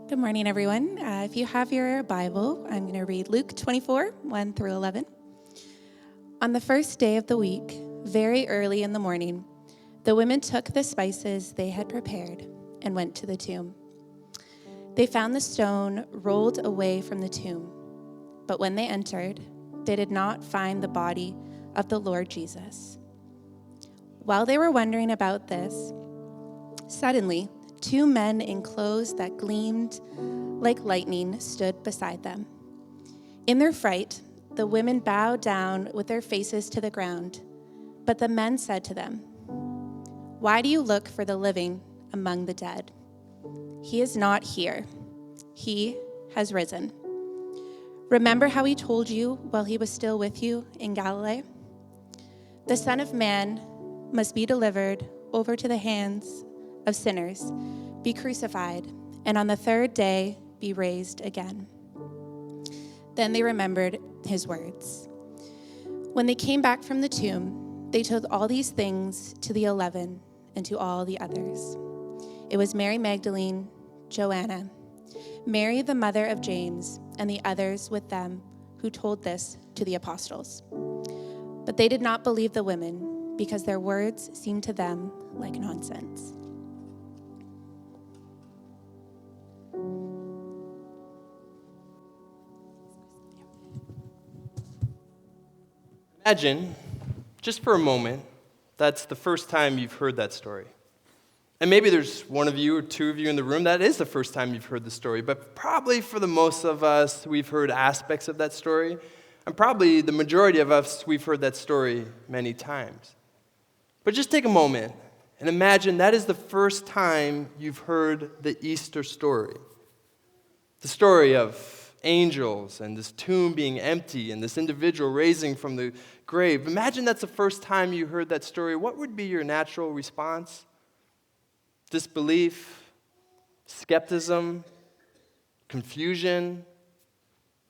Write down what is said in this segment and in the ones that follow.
Good morning, everyone. If you have your Bible, I'm going to read Luke 24, 1 through 11. On the first day of the week, very early in the morning, the women took the spices they had prepared and went to the tomb. They found the stone rolled away from the tomb, but when they entered, they did not find the body of the Lord Jesus. While they were wondering about this, suddenly, two men in clothes that gleamed like lightning stood beside them. In their fright, the women bowed down with their faces to the ground. But the men said to them, "Why do you look for the living among the dead? He is not here. He has risen. Remember how he told you while he was still with you in Galilee? The Son of Man must be delivered over to the hands of sinners, be crucified, and on the third day be raised again." Then they remembered his words. When they came back from the tomb, they told all these things to the 11 and to all the others. It was Mary Magdalene, Joanna, Mary the mother of James, and the others with them who told this to the apostles. But they did not believe the women because their words seemed to them like nonsense. Imagine, just for a moment, that's the first time you've heard that story. And maybe there's one of you or two of you in the room that is the first time you've heard the story, but probably for the most of us, we've heard aspects of that story, and probably the majority of us, we've heard that story many times. But just take a moment and imagine that is the first time you've heard the Easter story. The story of angels and this tomb being empty and this individual raising from the grave. Imagine that's the first time you heard that story. What would be your natural response? Disbelief, skepticism, confusion.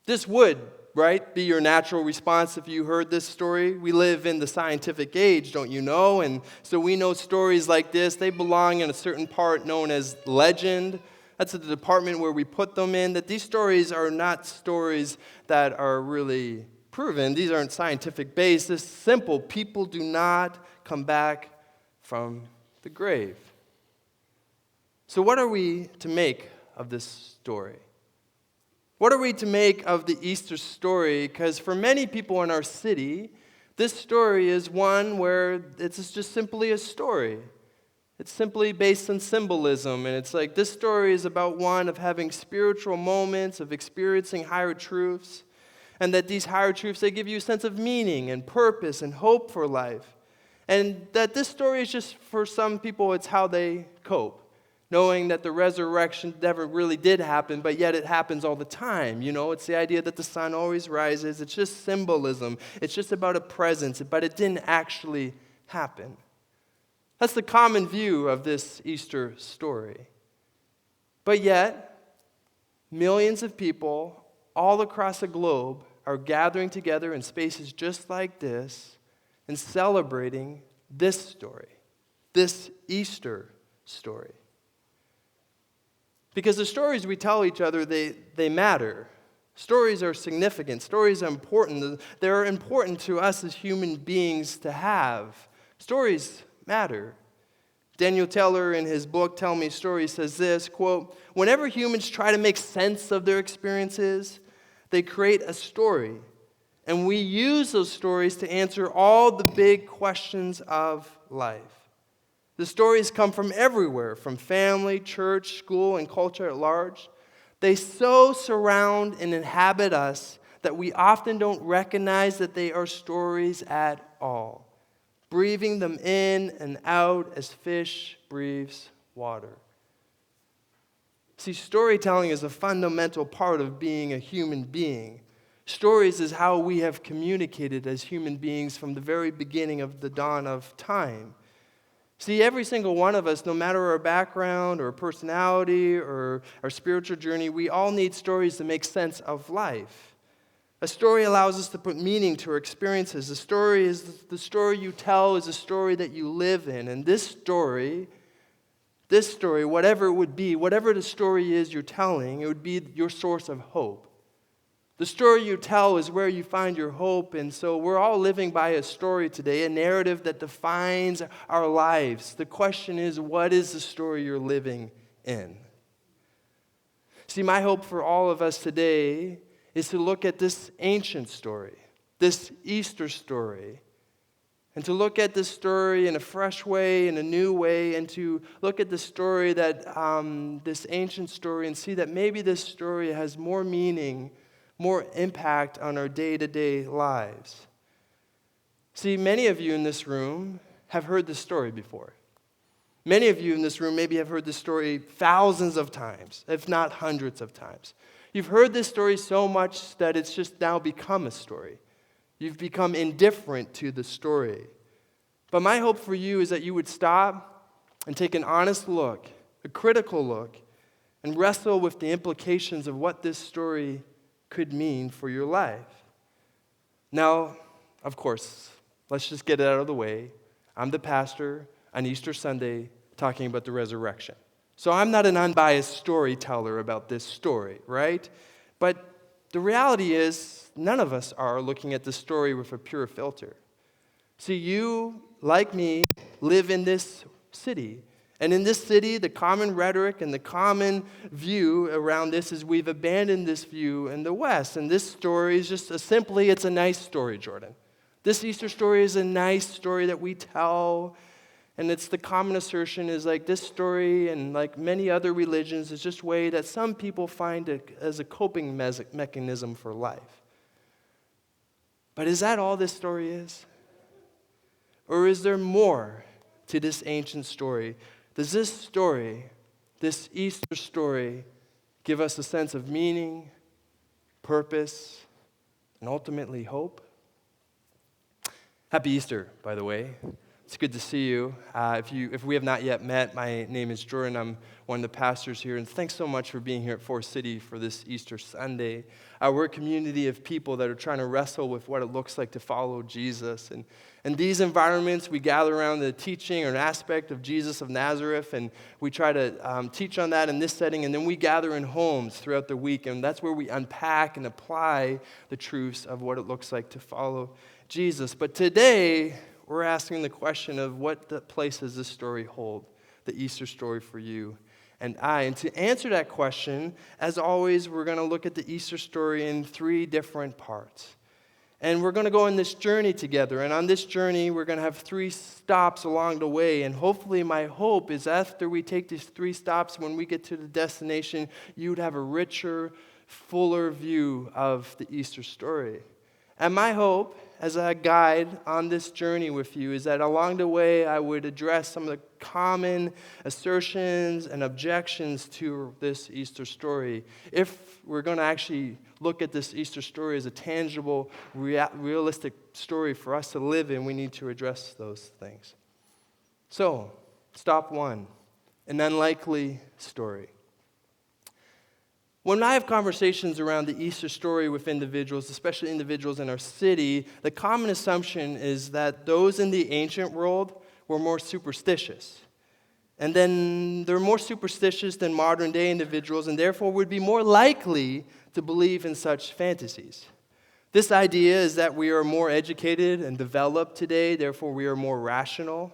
This would, right, be your natural response if you heard this story. We live in the scientific age, don't you know? And so we know stories like this, they belong in a certain part known as legend. That's the department where we put them in, that these stories are not stories that are really proven. These aren't scientific based. It's simple. People do not come back from the grave. So what are we to make of this story? What are we to make of the Easter story? Because for many people in our city, this story is one where it's just simply a story. It's simply based on symbolism, and it's like this story is about one of having spiritual moments, of experiencing higher truths, and that these higher truths, they give you a sense of meaning and purpose and hope for life. And that this story is just, for some people, it's how they cope, knowing that the resurrection never really did happen, but yet it happens all the time. You know, it's the idea that the sun always rises. It's just symbolism. It's just about a presence, but it didn't actually happen. That's the common view of this Easter story. But yet, millions of people all across the globe are gathering together in spaces just like this and celebrating this story, this Easter story. Because the stories we tell each other, they matter. Stories are significant. Stories are important. They're important to us as human beings to have. Stories matter. Daniel Teller, in his book, Tell Me Stories, says this, quote, "Whenever humans try to make sense of their experiences, they create a story. And we use those stories to answer all the big questions of life. The stories come from everywhere, from family, church, school, and culture at large. They so surround and inhabit us that we often don't recognize that they are stories at all, breathing them in and out as fish breathes water." See, storytelling is a fundamental part of being a human being. Stories is how we have communicated as human beings from the very beginning of the dawn of time. See, every single one of us, no matter our background or personality or our spiritual journey, we all need stories to make sense of life. A story allows us to put meaning to our experiences. The story you tell is a story that you live in. And this story This story, whatever it would be, whatever the story is you're telling, it would be your source of hope. The story you tell is where you find your hope, and so we're all living by a story today, a narrative that defines our lives. The question is, what is the story you're living in? See, my hope for all of us today is to look at this ancient story, this Easter story, and to look at this story in a fresh way, in a new way, and to look at the story this ancient story, and see that maybe this story has more meaning, more impact on our day-to-day lives. See, many of you in this room have heard this story before. Many of you in this room maybe have heard this story thousands of times, if not hundreds of times. You've heard this story so much that it's just now become a story. You've become indifferent to the story. But my hope for you is that you would stop and take an honest look, a critical look, and wrestle with the implications of what this story could mean for your life. Now, of course, let's just get it out of the way. I'm the pastor on Easter Sunday talking about the resurrection. So I'm not an unbiased storyteller about this story, right? But the reality is, none of us are looking at the story with a pure filter. See, you, like me, live in this city. And in this city, the common rhetoric and the common view around this is we've abandoned this view in the West. And this story is just it's a nice story, Jordan. This Easter story is a nice story that we tell. And it's the common assertion is like this story and like many other religions is just a way that some people find it as a coping mechanism for life. But is that all this story is? Or is there more to this ancient story? Does this story, this Easter story, give us a sense of meaning, purpose, and ultimately hope? Happy Easter, by the way. It's good to see you. If we have not yet met, my name is Jordan. I'm one of the pastors here, and thanks so much for being here at Forest City for this Easter Sunday. We're a community of people that are trying to wrestle with what it looks like to follow Jesus. And in these environments, we gather around the teaching or an aspect of Jesus of Nazareth, and we try to teach on that in this setting, and then we gather in homes throughout the week, and that's where we unpack and apply the truths of what it looks like to follow Jesus. But today, we're asking the question of what place does this story hold, the Easter story for you and I. And to answer that question, as always, we're going to look at the Easter story in 3 different parts. And we're going to go on this journey together. And on this journey, we're going to have 3 stops along the way. And hopefully, my hope is after we take these 3 stops, when we get to the destination, you would have a richer, fuller view of the Easter story. And my hope, as a guide on this journey with you, is that along the way I would address some of the common assertions and objections to this Easter story. If we're going to actually look at this Easter story as a tangible, realistic story for us to live in, we need to address those things. So, stop 1, an unlikely story. When I have conversations around the Easter story with individuals, especially individuals in our city, the common assumption is that those in the ancient world were more superstitious. And then they're more superstitious than modern day individuals, and therefore would be more likely to believe in such fantasies. This idea is that we are more educated and developed today, therefore we are more rational.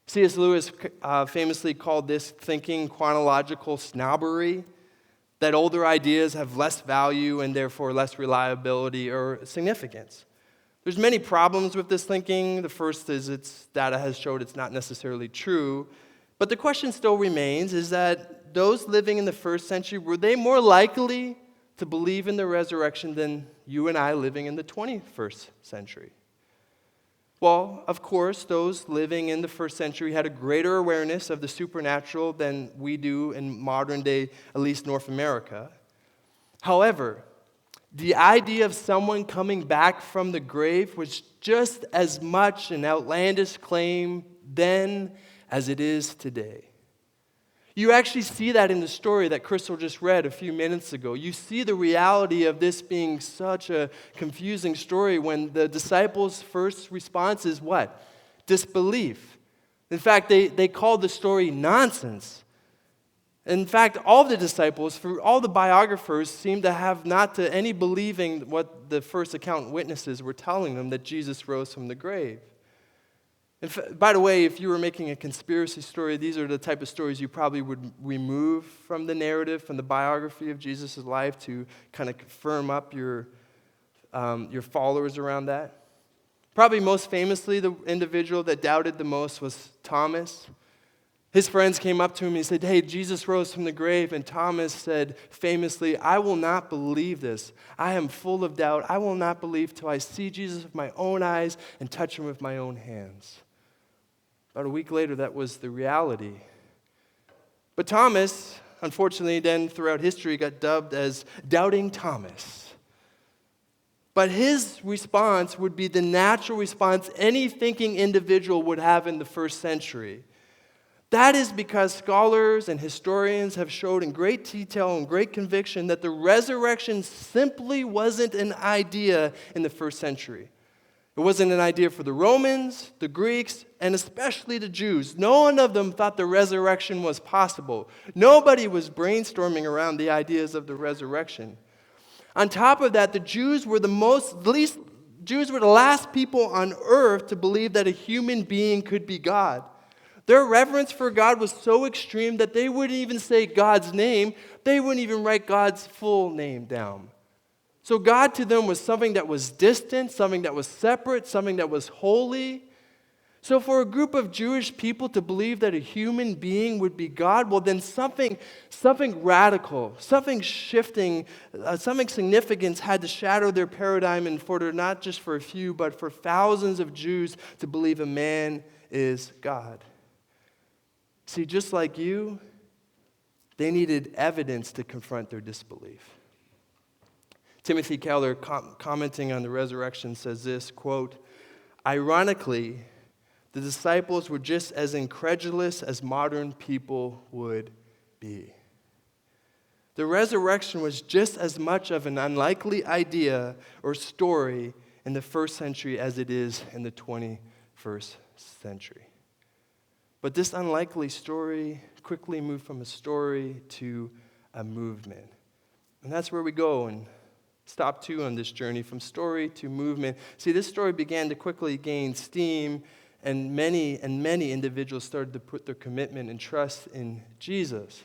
C.S. Lewis famously called this thinking chronological snobbery, that older ideas have less value and therefore less reliability or significance. There's many problems with this thinking. The first is its data has showed it's not necessarily true. But the question still remains is that those living in the first century, were they more likely to believe in the resurrection than you and I living in the 21st century? Well, of course, those living in the first century had a greater awareness of the supernatural than we do in modern day, at least North America. However, the idea of someone coming back from the grave was just as much an outlandish claim then as it is today. You actually see that in the story that Crystal just read a few minutes ago. You see the reality of this being such a confusing story when the disciples' first response is what? Disbelief. In fact, they called the story nonsense. In fact, all the disciples, for all the biographers, seem to have not to any believing what the first account witnesses were telling them, that Jesus rose from the grave. By the way, if you were making a conspiracy story, these are the type of stories you probably would remove from the narrative, from the biography of Jesus' life, to kind of firm up your followers around that. Probably most famously, the individual that doubted the most was Thomas. His friends came up to him and he said, "Hey, Jesus rose from the grave." And Thomas said famously, "I will not believe this. I am full of doubt. I will not believe till I see Jesus with my own eyes and touch him with my own hands." About a week later, that was the reality. But Thomas, unfortunately, then throughout history got dubbed as Doubting Thomas. But his response would be the natural response any thinking individual would have in the first century. That is because scholars and historians have showed in great detail and great conviction that the resurrection simply wasn't an idea in the first century. It wasn't an idea for the Romans, the Greeks, and especially the Jews. No one of them thought the resurrection was possible. Nobody was brainstorming around the ideas of the resurrection. On top of that, the Jews were the last people on earth to believe that a human being could be God. Their reverence for God was so extreme that they wouldn't even say God's name. They wouldn't even write God's full name down. So God to them was something that was distant, something that was separate, something that was holy. So for a group of Jewish people to believe that a human being would be God, well then something radical, something shifting, something significant had to shadow their paradigm in order not just for a few, but for thousands of Jews to believe a man is God. See, just like you, they needed evidence to confront their disbelief. Timothy Keller, commenting on the resurrection, says this, quote, "Ironically, the disciples were just as incredulous as modern people would be. The resurrection was just as much of an unlikely idea or story in the first century as it is in the 21st century. But this unlikely story quickly moved from a story to a movement." And that's where we go and stop 2 on this journey, from story to movement. See, this story began to quickly gain steam, and many individuals started to put their commitment and trust in Jesus.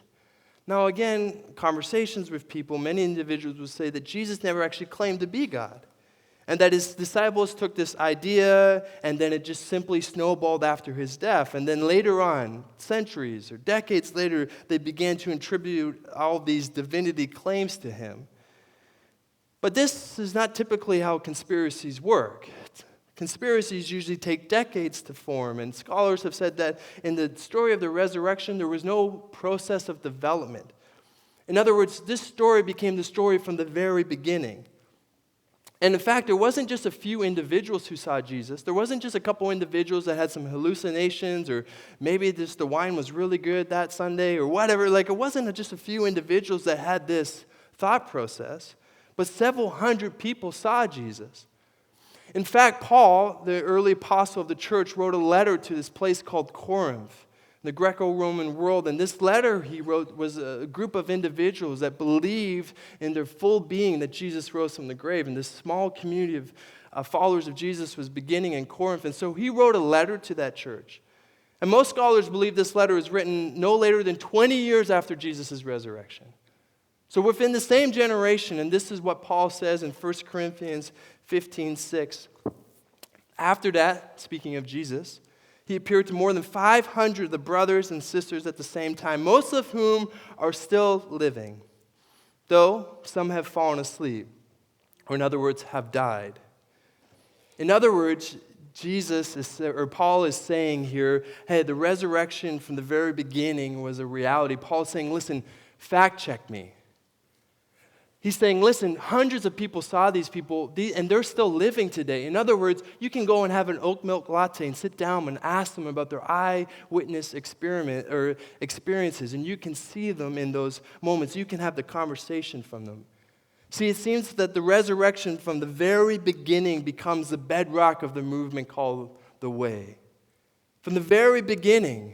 Now, again, conversations with people, many individuals would say that Jesus never actually claimed to be God, and that his disciples took this idea, and then it just simply snowballed after his death. And then later on, centuries or decades later, they began to attribute all these divinity claims to him. But this is not typically how conspiracies work. Conspiracies usually take decades to form, and scholars have said that in the story of the resurrection, there was no process of development. In other words, this story became the story from the very beginning. And in fact, there wasn't just a few individuals who saw Jesus. There wasn't just a couple individuals that had some hallucinations, or maybe just the wine was really good that Sunday or whatever. Like, it wasn't just a few individuals that had this thought process, but several hundred people saw Jesus. In fact, Paul, the early apostle of the church, wrote a letter to this place called Corinth, the Greco-Roman world. And this letter he wrote was a group of individuals that believed in their full being that Jesus rose from the grave. And this small community of followers of Jesus was beginning in Corinth. And so he wrote a letter to that church. And most scholars believe this letter was written no later than 20 years after Jesus' resurrection. So within the same generation, and this is what Paul says in 1 Corinthians 15:6. After that, speaking of Jesus, he appeared to more than 500 of the brothers and sisters at the same time, most of whom are still living, though some have fallen asleep, or in other words, have died. In other words, Paul is saying here, hey, the resurrection from the very beginning was a reality. Paul is saying, listen, fact check me. He's saying, listen, hundreds of people saw these people, and they're still living today. In other words, you can go and have an oat milk latte and sit down and ask them about their eyewitness experiences, and you can see them in those moments. You can have the conversation from them. See, it seems that the resurrection from the very beginning becomes the bedrock of the movement called the Way. From the very beginning,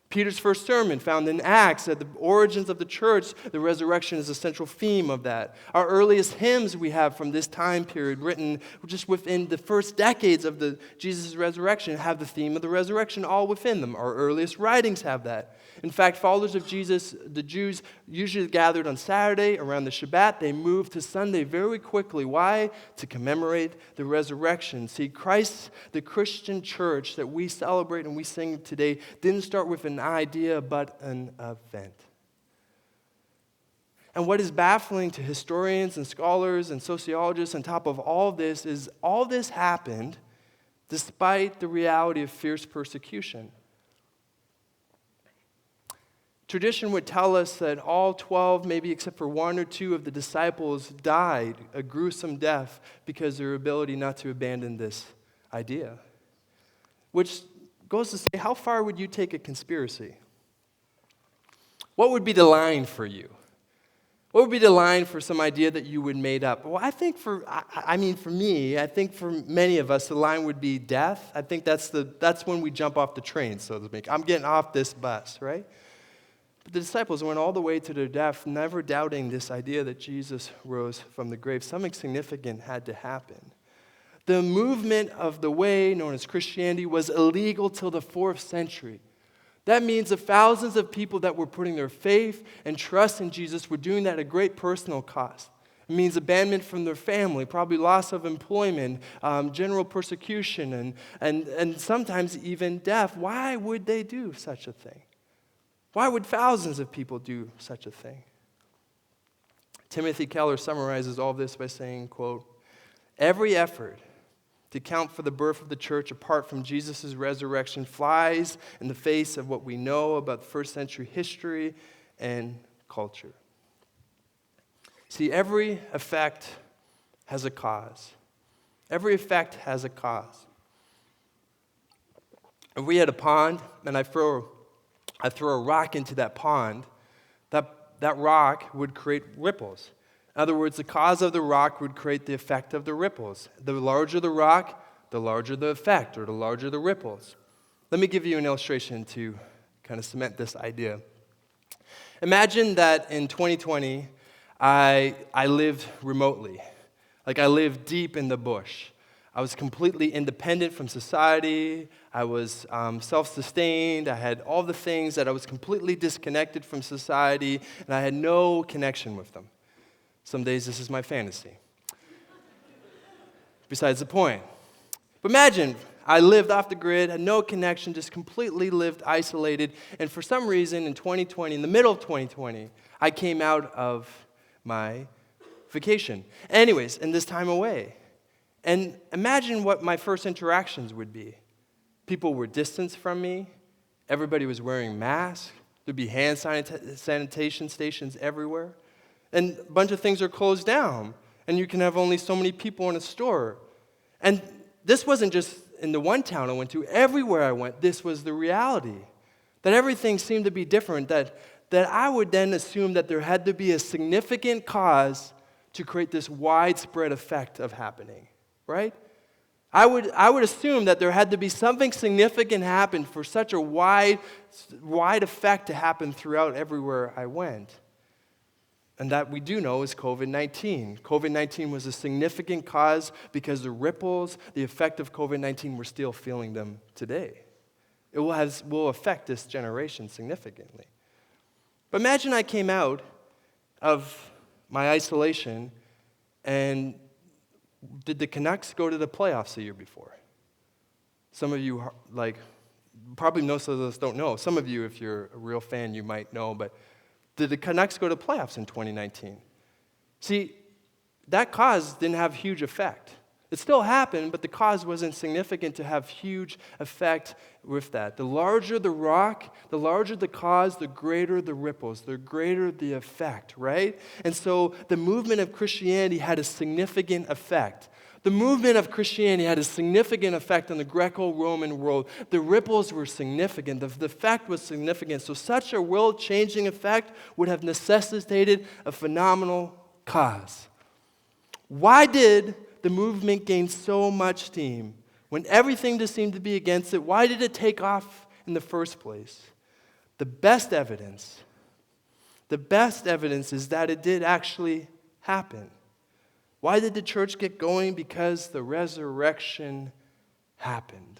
Peter's first sermon found in Acts, at the origins of the church, the resurrection is a central theme of that. Our earliest hymns we have from this time period, written just within the first decades of Jesus' resurrection, have the theme of the resurrection all within them. Our earliest writings have that. In fact, followers of Jesus, the Jews, usually gathered on Saturday around the Shabbat. They moved to Sunday very quickly. Why? To commemorate the resurrection. See, Christ, the Christian church that we celebrate and we sing today, didn't start with an idea, but an event. And what is baffling to historians and scholars and sociologists on top of all this is all this happened despite the reality of fierce persecution. Tradition would tell us that all 12, maybe except for 1 or 2 of the disciples, died a gruesome death because of their ability not to abandon this idea. Which goes to say, how far would you take a conspiracy? What would be the line for you? What would be the line for some idea that you would made up? Well, I think for me, I think for many of us, the line would be death. I think that's when we jump off the train, so to speak. I'm getting off this bus, right? But the disciples went all the way to their death, never doubting this idea that Jesus rose from the grave. Something significant had to happen. The movement of the way, known as Christianity, was illegal till the 4th century. That means the thousands of people that were putting their faith and trust in Jesus were doing that at great personal cost. It means abandonment from their family, probably loss of employment, general persecution, and sometimes even death. Why would they do such a thing? Why would thousands of people do such a thing? Timothy Keller summarizes all this by saying, quote, "Every effort to account for the birth of the church apart from Jesus' resurrection flies in the face of what we know about first century history and culture." See, every effect has a cause. Every effect has a cause. If we had a pond and I throw a rock into that pond, that rock would create ripples. In other words, the cause of the rock would create the effect of the ripples. The larger the rock, the larger the effect, or the larger the ripples. Let me give you an illustration to kind of cement this idea. Imagine that in 2020, I lived remotely. Like I lived deep in the bush. I was completely independent from society. I was self-sustained. I had all the things that I was completely disconnected from society, and I had no connection with them. Some days this is my fantasy. Besides the point. But imagine, I lived off the grid, had no connection, just completely lived isolated, and for some reason in 2020, in the middle of 2020, I came out of my vacation. Anyways, in this time away. And imagine what my first interactions would be. People were distanced from me. Everybody was wearing masks. There'd be hand sanitation stations everywhere. And a bunch of things are closed down. And you can have only so many people in a store. And this wasn't just in the one town I went to. Everywhere I went, this was the reality. That everything seemed to be different. That I would then assume that there had to be a significant cause to create this widespread effect of happening. Right? I would assume that there had to be something significant happen for such a wide effect to happen throughout everywhere I went. And that we do know is COVID-19. COVID-19 was a significant cause because the ripples, the effect of COVID-19, we're still feeling them today. It will affect this generation significantly. But imagine I came out of my isolation and did the Canucks go to the playoffs the year before? Some of you, probably most of us don't know. Some of you, if you're a real fan, you might know, but did the Canucks go to playoffs in 2019? See, that cause didn't have huge effect. It still happened, but the cause wasn't significant to have huge effect with that. The larger the rock, the larger the cause, the greater the ripples, the greater the effect, right? And so the movement of Christianity had a significant effect. The movement of Christianity had a significant effect on the Greco-Roman world. The ripples were significant. The effect was significant. So such a world-changing effect would have necessitated a phenomenal cause. Why did the movement gain so much steam when everything just seemed to be against it? Why did it take off in the first place? The best evidence is that it did actually happen. Why did the church get going? Because the resurrection happened.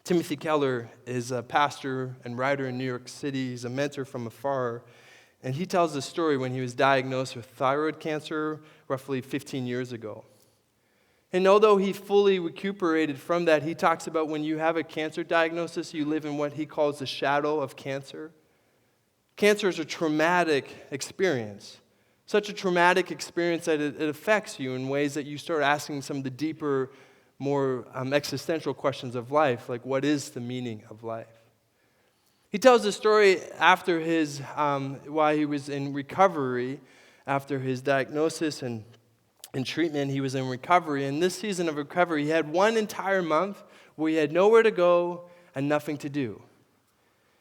Timothy Keller is a pastor and writer in New York City. He's a mentor from afar. And he tells the story when he was diagnosed with thyroid cancer roughly 15 years ago. And although he fully recuperated from that, he talks about when you have a cancer diagnosis, you live in what he calls the shadow of cancer. Cancer is a traumatic experience. Such a traumatic experience that it affects you in ways that you start asking some of the deeper, more existential questions of life, like what is the meaning of life? He tells the story after while he was in recovery, after his diagnosis and treatment, he was in recovery. And this season of recovery, he had one entire month where he had nowhere to go and nothing to do.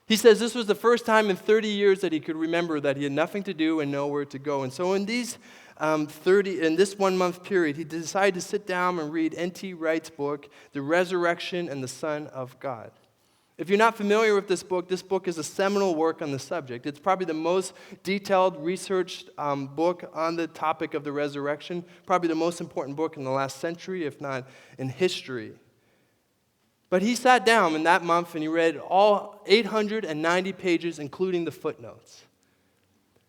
He says this was the first time in 30 years that he could remember that he had nothing to do and nowhere to go. And so in this 1 month period, he decided to sit down and read N.T. Wright's book, The Resurrection and the Son of God. If you're not familiar with this book is a seminal work on the subject. It's probably the most detailed, researched book on the topic of the resurrection, probably the most important book in the last century, if not in history. But he sat down in that month and he read all 890 pages, including the footnotes.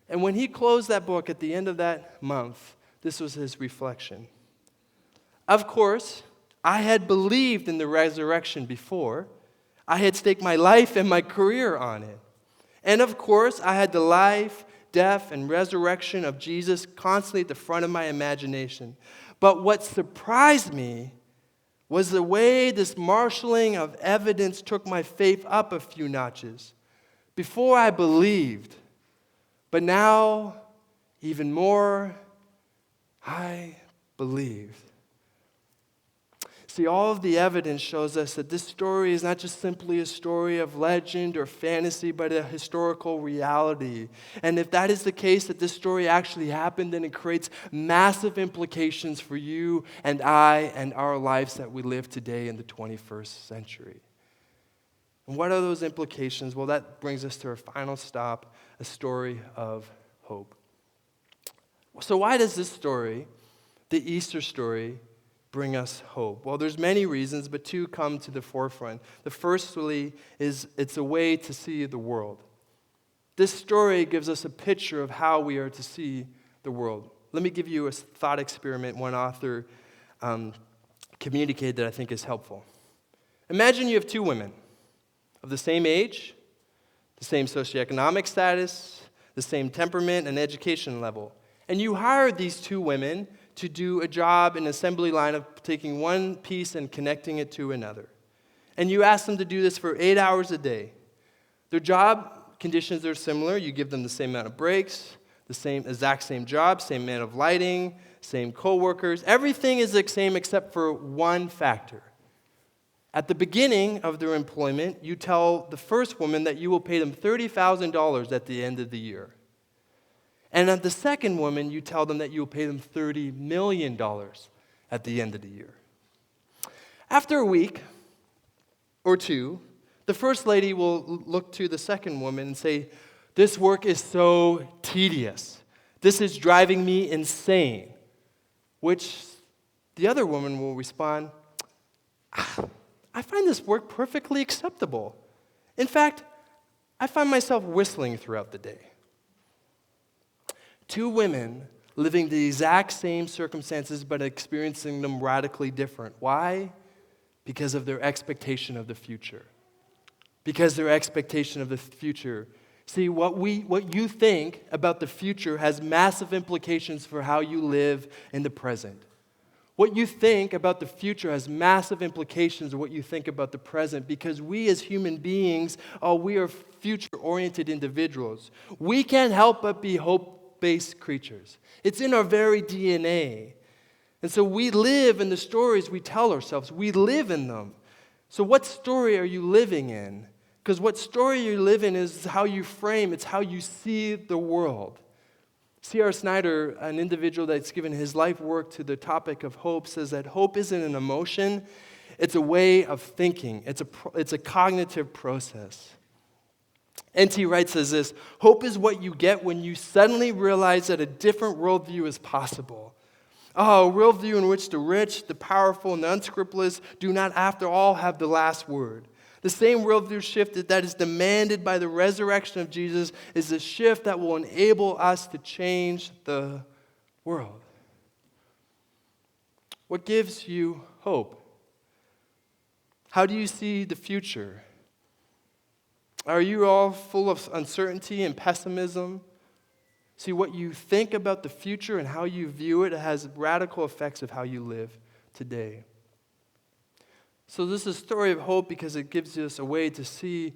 And when he closed that book at the end of that month, this was his reflection. Of course, I had believed in the resurrection before. I had staked my life and my career on it. And of course, I had the life, death, and resurrection of Jesus constantly at the front of my imagination. But what surprised me was the way this marshaling of evidence took my faith up a few notches. Before I believed, but now, even more, I believed. See, all of the evidence shows us that this story is not just simply a story of legend or fantasy, but a historical reality. And if that is the case, that this story actually happened, then it creates massive implications for you and I and our lives that we live today in the 21st century. And what are those implications? Well, that brings us to our final stop, a story of hope. So why does this story, the Easter story, bring us hope? Well, there's many reasons, but two come to the forefront. The first really is it's a way to see the world. This story gives us a picture of how we are to see the world. Let me give you a thought experiment one author communicated that I think is helpful. Imagine you have two women of the same age, the same socioeconomic status, the same temperament and education level. And you hire these two women to do a job in an assembly line of taking one piece and connecting it to another. And you ask them to do this for 8 hours a day. Their job conditions are similar. You give them the same amount of breaks, the exact same job, same amount of lighting, same coworkers. Everything is the same except for one factor. At the beginning of their employment, you tell the first woman that you will pay them $30,000 at the end of the year. And at the second woman, you tell them that you will pay them $30 million at the end of the year. After a week or two, the first lady will look to the second woman and say, "This work is so tedious. This is driving me insane." Which the other woman will respond, "I find this work perfectly acceptable. In fact, I find myself whistling throughout the day." Two women living the exact same circumstances but experiencing them radically different. Why? Because of their expectation of the future. Because their expectation of the future. See, what you think about the future has massive implications for how you live in the present. What you think about the future has massive implications of what you think about the present, because we as human beings, we are future-oriented individuals. We can't help but be hope-based creatures. It's in our very DNA. And so we live in the stories we tell ourselves. We live in them. So what story are you living in? Because what story you live in is how you frame, it's how you see the world. C.R. Snyder, an individual that's given his life work to the topic of hope, says that hope isn't an emotion, it's a way of thinking. It's a cognitive process. N.T. Wright says this: hope is what you get when you suddenly realize that a different worldview is possible. Oh, a worldview in which the rich, the powerful, and the unscrupulous do not, after all, have the last word. The same worldview shift that is demanded by the resurrection of Jesus is a shift that will enable us to change the world. What gives you hope? How do you see the future? Are you all full of uncertainty and pessimism? See, what you think about the future and how you view it has radical effects of how you live today. So this is a story of hope because it gives us a way to see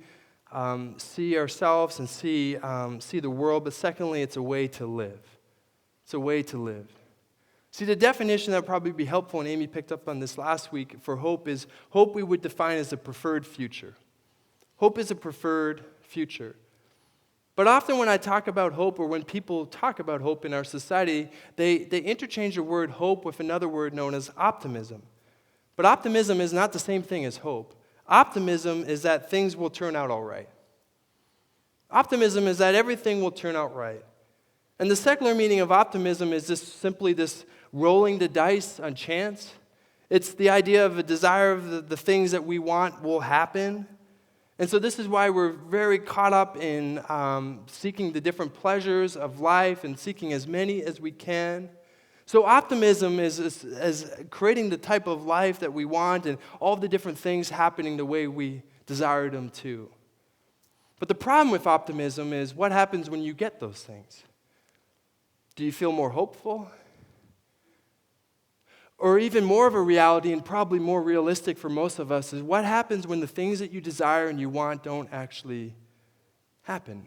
ourselves and see the world. But secondly, it's a way to live. It's a way to live. See, the definition that would probably be helpful, and Amy picked up on this last week, for hope is hope we would define as a preferred future. Hope is a preferred future. But often when I talk about hope, or when people talk about hope in our society, they interchange the word hope with another word known as optimism. But optimism is not the same thing as hope. Optimism is that things will turn out all right. Optimism is that everything will turn out right. And the secular meaning of optimism is simply this rolling the dice on chance. It's the idea of a desire of the things that we want will happen. And so this is why we're very caught up in seeking the different pleasures of life and seeking as many as we can. So optimism is creating the type of life that we want and all the different things happening the way we desire them to. But the problem with optimism is what happens when you get those things? Do you feel more hopeful? Or even more of a reality, and probably more realistic for most of us, is what happens when the things that you desire and you want don't actually happen?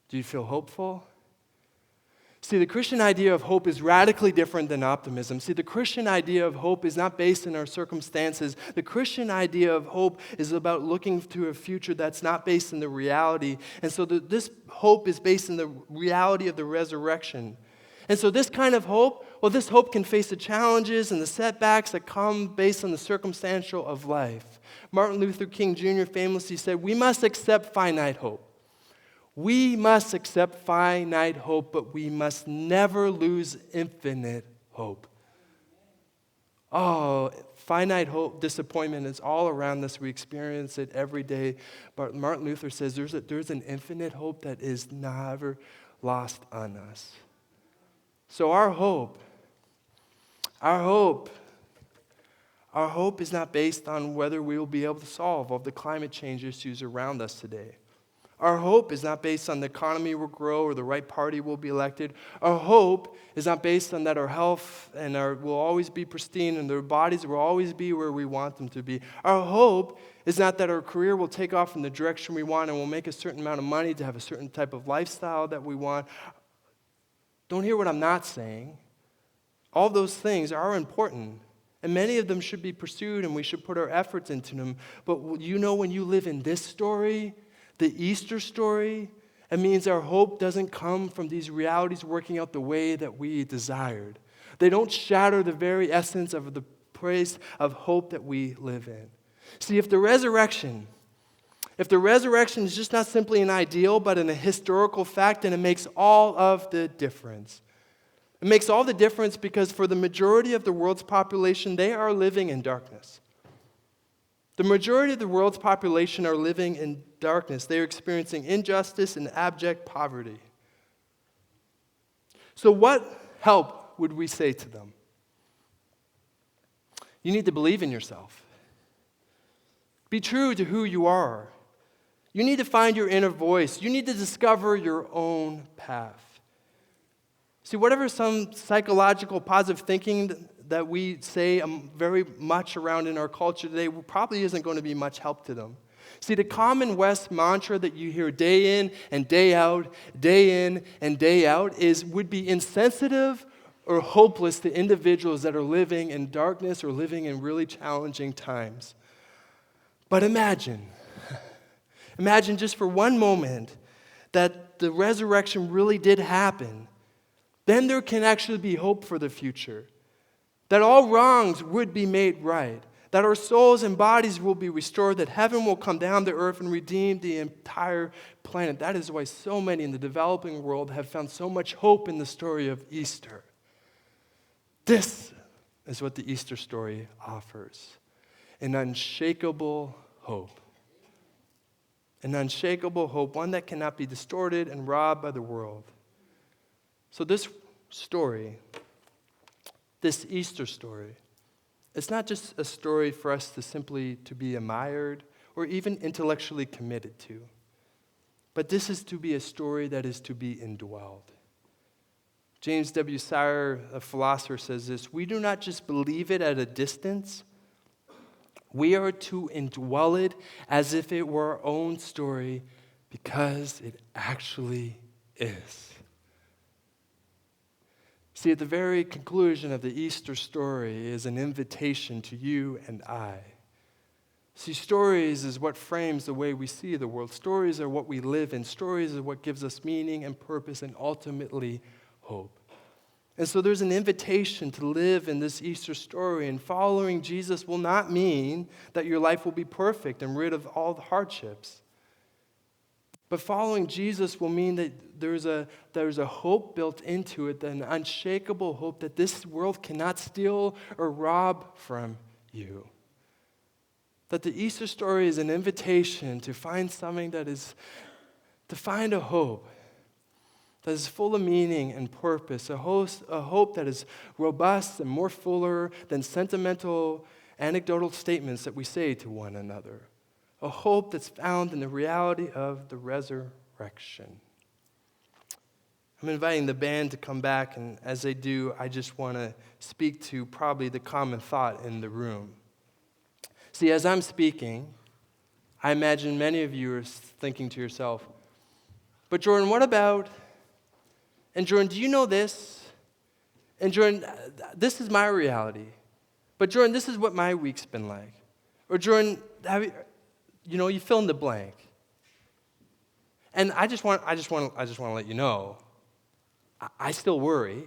Do you feel hopeful? See, the Christian idea of hope is radically different than optimism. See, the Christian idea of hope is not based in our circumstances. The Christian idea of hope is about looking to a future that's not based in the reality. And so this hope is based in the reality of the resurrection. And so this kind of hope, this hope can face the challenges and the setbacks that come based on the circumstantial of life. Martin Luther King Jr. famously said, "We must accept finite hope. We must accept finite hope, but we must never lose infinite hope." Oh, finite hope, disappointment is all around us. We experience it every day. But Martin Luther says there's an infinite hope that is never lost on us. So our hope is not based on whether we will be able to solve all the climate change issues around us today. Our hope is not based on the economy will grow or the right party will be elected. Our hope is not based on that our health and will always be pristine and their bodies will always be where we want them to be. Our hope is not that our career will take off in the direction we want and we'll make a certain amount of money to have a certain type of lifestyle that we want. Don't hear what I'm not saying. All those things are important, and many of them should be pursued, and we should put our efforts into them. But you know, when you live in this story, the Easter story, it means our hope doesn't come from these realities working out the way that we desired. They don't shatter the very essence of the place of hope that we live in. See, if the resurrection is just not simply an ideal, but a historical fact, then it makes all of the difference. It makes all the difference because for the majority of the world's population, they are living in darkness. The majority of the world's population are living in darkness. They are experiencing injustice and abject poverty. So what help would we say to them? You need to believe in yourself. Be true to who you are. You need to find your inner voice. You need to discover your own path. See, whatever some psychological positive thinking that we say very much around in our culture today probably isn't going to be much help to them. See, the common West mantra that you hear day in and day out, day in and day out would be insensitive or hopeless to individuals that are living in darkness or living in really challenging times. But imagine just for one moment that the resurrection really did happen, then there can actually be hope for the future. That all wrongs would be made right. That our souls and bodies will be restored. That heaven will come down to earth and redeem the entire planet. That is why so many in the developing world have found so much hope in the story of Easter. This is what the Easter story offers. An unshakable hope. An unshakable hope, one that cannot be distorted and robbed by the world. So this story, this Easter story, it's not just a story for us to simply to be admired or even intellectually committed to. But this is to be a story that is to be indwelled. James W. Sire, a philosopher, says this: we do not just believe it at a distance, we are to indwell it as if it were our own story, because it actually is. See, at the very conclusion of the Easter story is an invitation to you and I. See, stories is what frames the way we see the world. Stories are what we live in. Stories are what gives us meaning and purpose and ultimately hope. And so there's an invitation to live in this Easter story, and following Jesus will not mean that your life will be perfect and rid of all the hardships. But following Jesus will mean that there's a hope built into it, an unshakable hope that this world cannot steal or rob from you. That the Easter story is an invitation to find something to find a hope that is full of meaning and purpose, a hope that is robust and more fuller than sentimental, anecdotal statements that we say to one another. A hope that's found in the reality of the resurrection. I'm inviting the band to come back, and as they do, I just want to speak to probably the common thought in the room. See, as I'm speaking, I imagine many of you are thinking to yourself, but Jordan, what about... And Jordan, do you know this? And Jordan, this is my reality. But Jordan, this is what my week's been like. Or Jordan, you fill in the blank. And I just want to let you know, I still worry.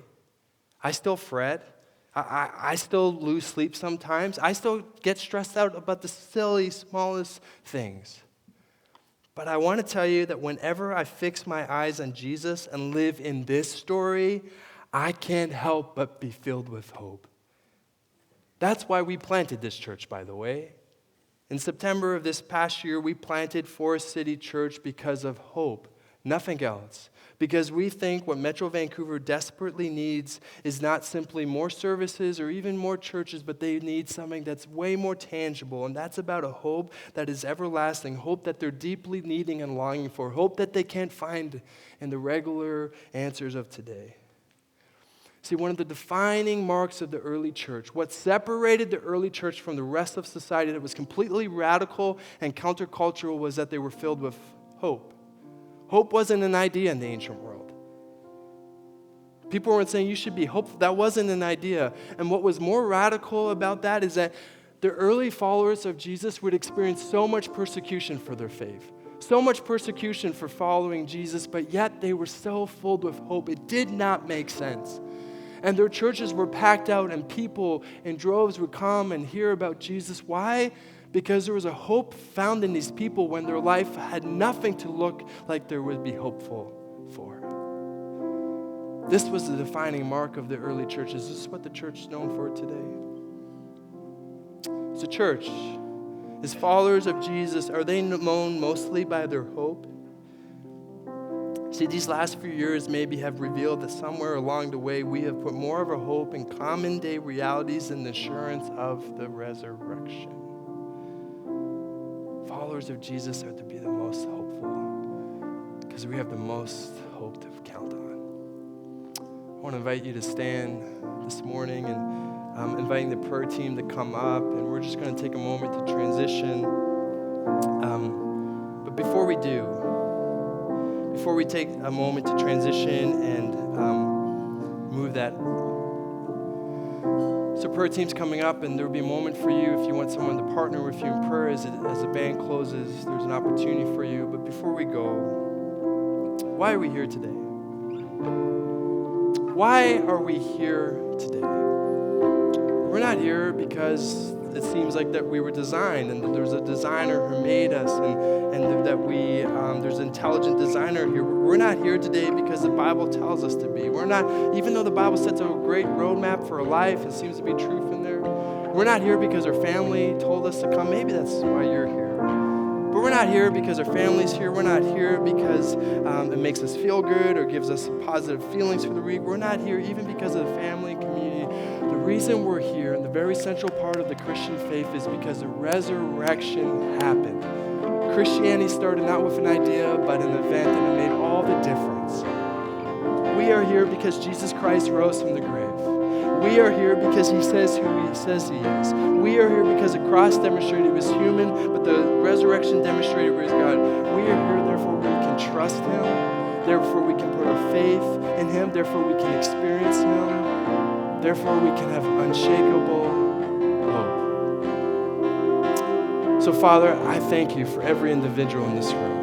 I still fret. I still lose sleep sometimes. I still get stressed out about the silly, smallest things. But I want to tell you that whenever I fix my eyes on Jesus and live in this story, I can't help but be filled with hope. That's why we planted this church, by the way. In September of this past year, we planted Forest City Church because of hope, nothing else. Because we think what Metro Vancouver desperately needs is not simply more services or even more churches, but they need something that's way more tangible, and that's about a hope that is everlasting, hope that they're deeply needing and longing for, hope that they can't find in the regular answers of today. See, one of the defining marks of the early church, what separated the early church from the rest of society that was completely radical and countercultural, was that they were filled with hope. Hope wasn't an idea in the ancient world. People weren't saying you should be hopeful. That wasn't an idea. And what was more radical about that is that the early followers of Jesus would experience so much persecution for their faith, so much persecution for following Jesus, but yet they were so filled with hope. It did not make sense. And their churches were packed out, and people in droves would come and hear about Jesus. Why? Because there was a hope found in these people when their life had nothing to look like there would be hopeful for. This was the defining mark of the early churches. This is what the church is known for today. So church, as followers of Jesus, are they known mostly by their hope? See, these last few years maybe have revealed that somewhere along the way we have put more of our hope in common day realities than the assurance of the resurrection. Followers of Jesus are to be the most hopeful because we have the most hope to count on. I want to invite you to stand this morning, and I'm inviting the prayer team to come up, and we're just going to take a moment to transition. But before we take a moment to transition and move that. So prayer team's coming up, and there will be a moment for you if you want someone to partner with you in prayer as the band closes. There's an opportunity for you. But before we go, Why are we here today? Why are we here today? We're not here because it seems like that we were designed and that there's a designer who made us and that there's an intelligent designer here. We're not here today because the Bible tells us to be. We're not, even though the Bible sets a great roadmap for our life, it seems to be truth in there. We're not here because our family told us to come. Maybe that's why you're here. But we're not here because our family's here. We're not here because it makes us feel good or gives us positive feelings for the week. We're not here even because of the family and community. The reason we're here, and the very central part of the Christian faith, is because the resurrection happened. Christianity started not with an idea, but an event, and it made all the difference. We are here because Jesus Christ rose from the grave. We are here because he says who he says he is. We are here because the cross demonstrated he was human, but the resurrection demonstrated he was God. We are here, therefore we can trust him. Therefore we can put our faith in him. Therefore we can experience him. Therefore we can have unshakable hope. So Father, I thank you for every individual in this room.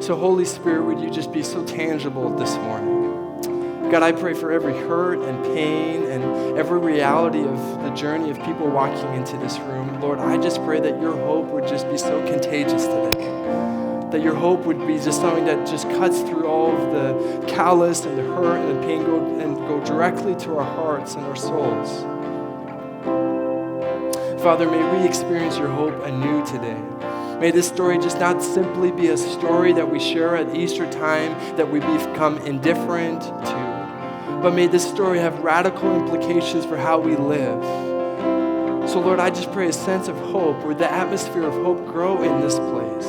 So Holy Spirit, would you just be so tangible this morning? God, I pray for every hurt and pain and every reality of the journey of people walking into this room. Lord, I just pray that your hope would just be so contagious today. That your hope would be just something that just cuts through all of the callous and the hurt and the pain and go directly to our hearts and our souls. Father, may we experience your hope anew today. May this story just not simply be a story that we share at Easter time that we become indifferent to, but may this story have radical implications for how we live. So Lord, I just pray a sense of hope, where the atmosphere of hope grow in this place.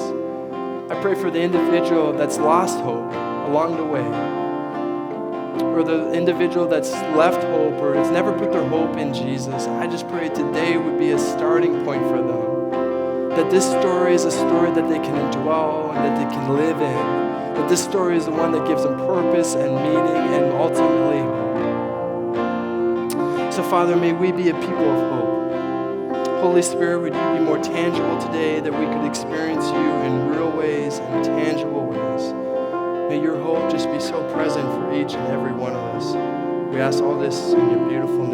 I pray for the individual that's lost hope along the way, or the individual that's left hope or has never put their hope in Jesus. I just pray today would be a starting point for them. That this story is a story that they can indwell and that they can live in. That this story is the one that gives them purpose and meaning and ultimately hope. So Father, may we be a people of hope. Holy Spirit, would you be more tangible today, that we could experience you in real ways and tangible ways. May your hope just be so present for each and every one of us. We ask all this in your beautiful name.